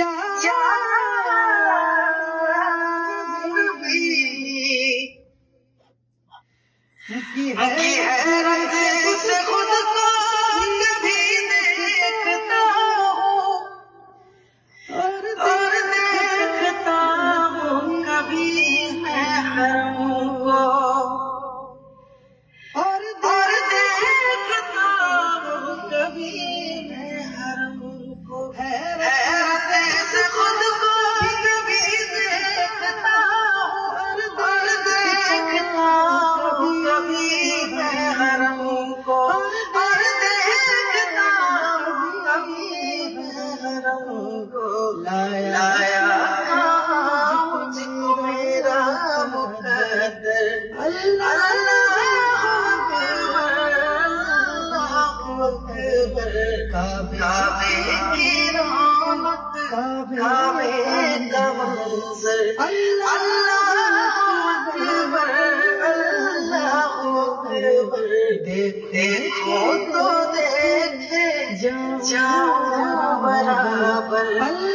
یا نبی کی حیرت سے خود کو کبھی دیکھتا ہوں اور دیکھتا ہوں کبھی میں حرم کو اور دیکھتا ہوں کبھی میں حرم کو حیرت سے خود کو کبھی دیکھتا ہوں اور دیکھتا ہوں کبھی میں حرم کو اور دیکھتا ہوں کبھی میں حرم کو لایا مجھ کو میرا مقدر اللہ اکبر کعبے کی رونق کعبے کا منظر اللہ اکبر دیکھو تو دیکھے جاؤ برابر